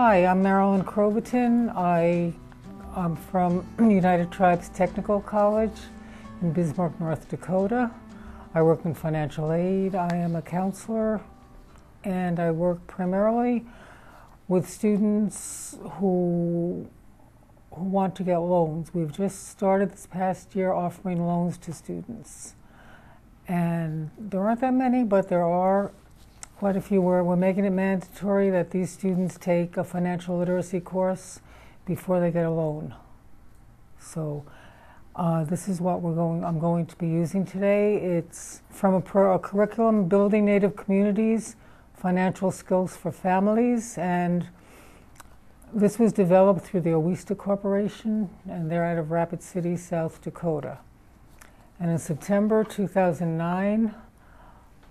Hi, I'm Marilyn.UTTC.wmv. I'm from United Tribes Technical College in Bismarck, North Dakota. I work in financial aid. I am a counselor, and I work primarily with students who want to get loans. We've just started this past year offering loans to students. And there aren't that many, but there are quite a few where we're making it mandatory that these students take a financial literacy course before they get a loan. So this is what I'm going to be using today. It's from a curriculum, Building Native Communities, Financial Skills for Families, and this was developed through the Owista Corporation, and they're out of Rapid City, South Dakota. And in September 2009,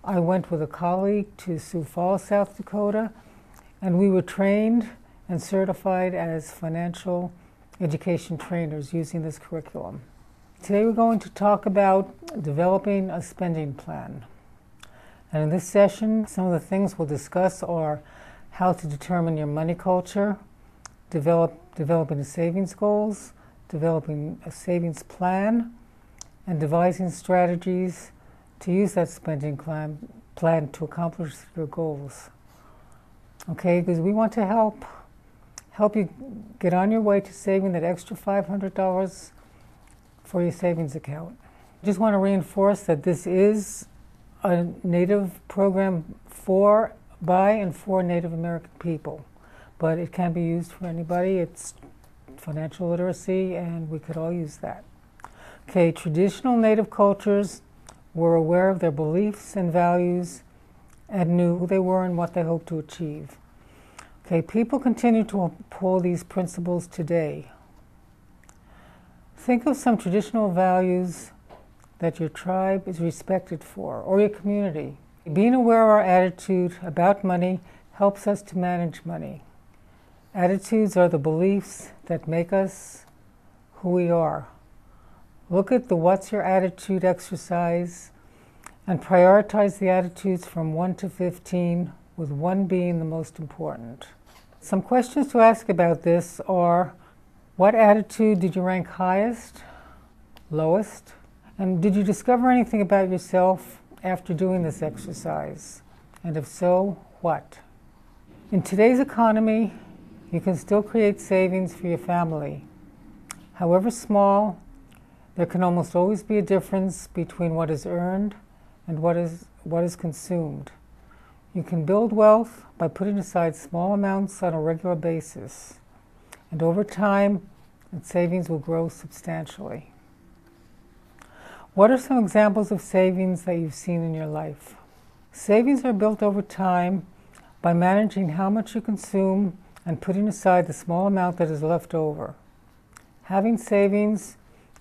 I went with a colleague to Sioux Falls, South Dakota, and we were trained and certified as financial education trainers using this curriculum. Today we're going to talk about developing a spending plan. And in this session, some of the things we'll discuss are how to determine your money culture, developing savings goals, developing a savings plan, and devising strategies to use that spending plan to accomplish your goals. Okay, because we want to help you get on your way to saving that extra $500 for your savings account. I just want to reinforce that this is a Native program by and for Native American people, but it can be used for anybody. It's financial literacy, and we could all use that. Okay, traditional Native cultures were aware of their beliefs and values and knew who they were and what they hoped to achieve. Okay, people continue to uphold these principles today. Think of some traditional values that your tribe is respected for, or your community. Being aware of our attitude about money helps us to manage money. Attitudes are the beliefs that make us who we are. Look at the What's Your Attitude exercise and prioritize the attitudes from 1 to 15, with 1 being the most important. Some questions to ask about this are, what attitude did you rank highest, lowest, and did you discover anything about yourself after doing this exercise? And if so, what? In today's economy, you can still create savings for your family. However small, there can almost always be a difference between what is earned and what is consumed. You can build wealth by putting aside small amounts on a regular basis, and over time, that savings will grow substantially. What are some examples of savings that you've seen in your life? Savings are built over time by managing how much you consume and putting aside the small amount that is left over. Having savings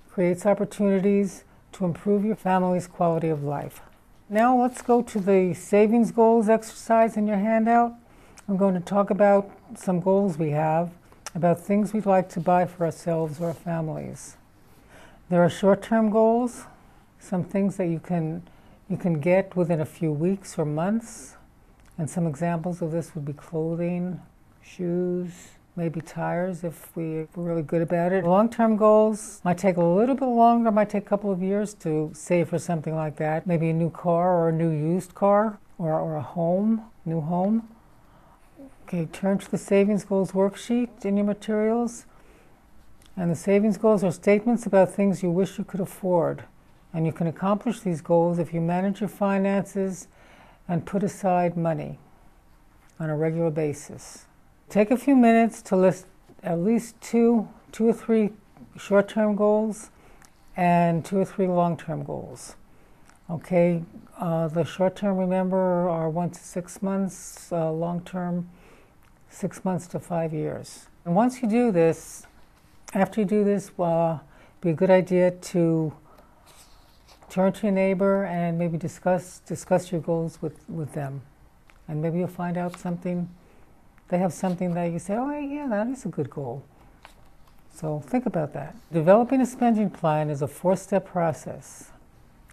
creates opportunities to improve your family's quality of life. Now let's go to the savings goals exercise in your handout. I'm going to talk about some goals we have, about things we'd like to buy for ourselves or our families. There are short-term goals, some things that you can get within a few weeks or months, and some examples of this would be clothing, shoes, maybe tires if we're really good about it. Long-term goals might take a little bit longer, might take a couple of years to save for something like that. Maybe a new car or a new used car or a home, new home. Okay, turn to the savings goals worksheet in your materials. And the savings goals are statements about things you wish you could afford. And you can accomplish these goals if you manage your finances and put aside money on a regular basis. Take a few minutes to list at least two or three short-term goals and 2 or 3 long-term goals. Okay, the short-term, remember, are 1 to 6 months, long-term, 6 months to 5 years. And once you do this, after you do this, it'd be a good idea to turn to your neighbor and maybe discuss your goals with them. And maybe you'll find out something. They have something that you say, oh yeah, that is a good goal. So think about that. Developing a spending plan is a 4-step process,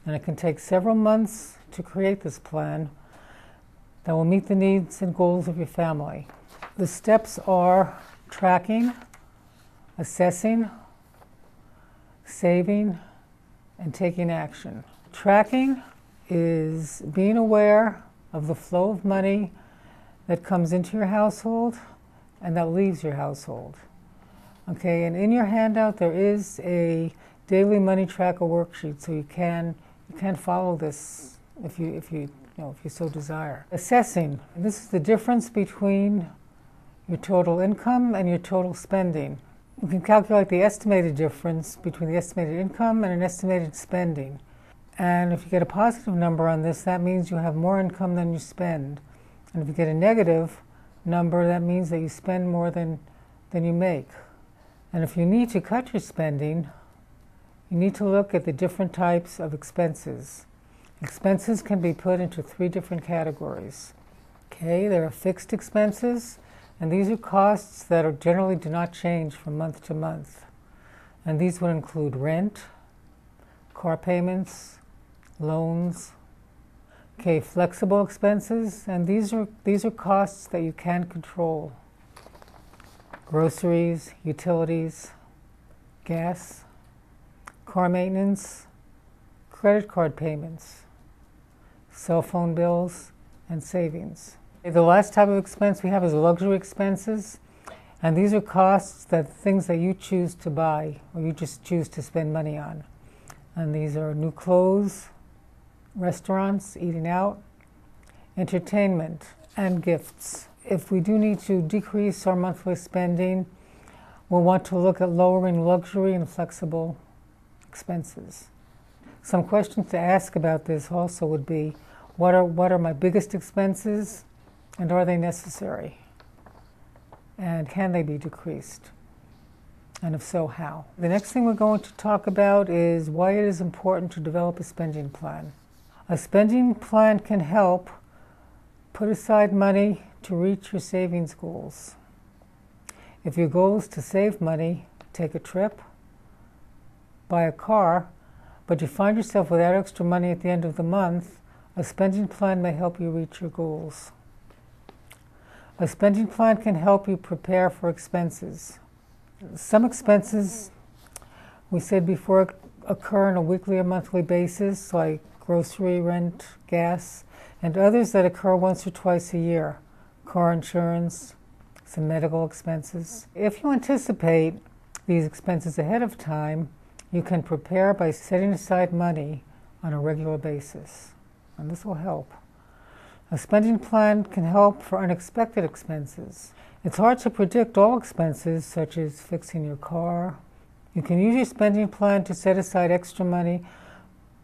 and it can take several months to create this plan that will meet the needs and goals of your family. The steps are tracking, assessing, saving, and taking action. Tracking is being aware of the flow of money that comes into your household and that leaves your household. Okay, and in your handout there is a daily money tracker worksheet, so you can follow this if you so desire. Assessing. This is the difference between your total income and your total spending. You can calculate the estimated difference between the estimated income and an estimated spending. And if you get a positive number on this, that means you have more income than you spend. And if you get a negative number, that means that you spend more than you make. And if you need to cut your spending, you need to look at the different types of expenses. Expenses can be put into 3 different categories. Okay, there are fixed expenses, and these are costs that generally do not change from month to month. And these would include rent, car payments, loans. Okay, flexible expenses, and these are costs that you can control. Groceries, utilities, gas, car maintenance, credit card payments, cell phone bills, and savings. The last type of expense we have is luxury expenses, and these are costs things that you choose to buy or you just choose to spend money on. And these are new clothes, restaurants, eating out, entertainment, and gifts. If we do need to decrease our monthly spending, we'll want to look at lowering luxury and flexible expenses. Some questions to ask about this also would be, what are my biggest expenses, and are they necessary? And can they be decreased? And if so, how? The next thing we're going to talk about is why it is important to develop a spending plan. A spending plan can help put aside money to reach your savings goals. If your goal is to save money, take a trip, buy a car, but you find yourself without extra money at the end of the month, a spending plan may help you reach your goals. A spending plan can help you prepare for expenses. Some expenses, we said before, occur on a weekly or monthly basis, like grocery, rent, gas, and others that occur once or twice a year, car insurance, some medical expenses. If you anticipate these expenses ahead of time, you can prepare by setting aside money on a regular basis, and this will help. A spending plan can help for unexpected expenses. It's hard to predict all expenses, such as fixing your car. You can use your spending plan to set aside extra money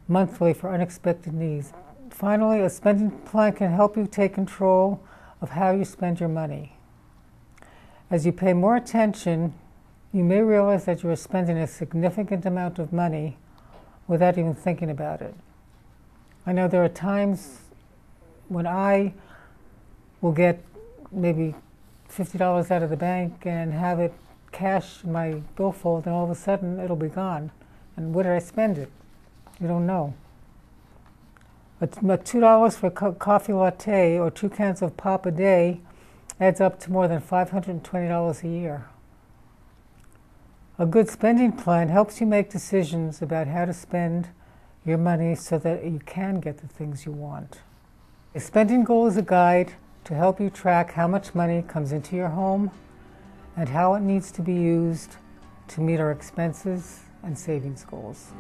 monthly for unexpected needs. Finally, a spending plan can help you take control of how you spend your money. As you pay more attention, you may realize that you are spending a significant amount of money without even thinking about it. I know there are times when I will get maybe $50 out of the bank and have it cash in my billfold, and all of a sudden it'll be gone. And where did I spend it? You don't know. But $2 for a coffee latte or 2 cans of pop a day adds up to more than $520 a year. A good spending plan helps you make decisions about how to spend your money so that you can get the things you want. A spending goal is a guide to help you track how much money comes into your home and how it needs to be used to meet our expenses and savings goals.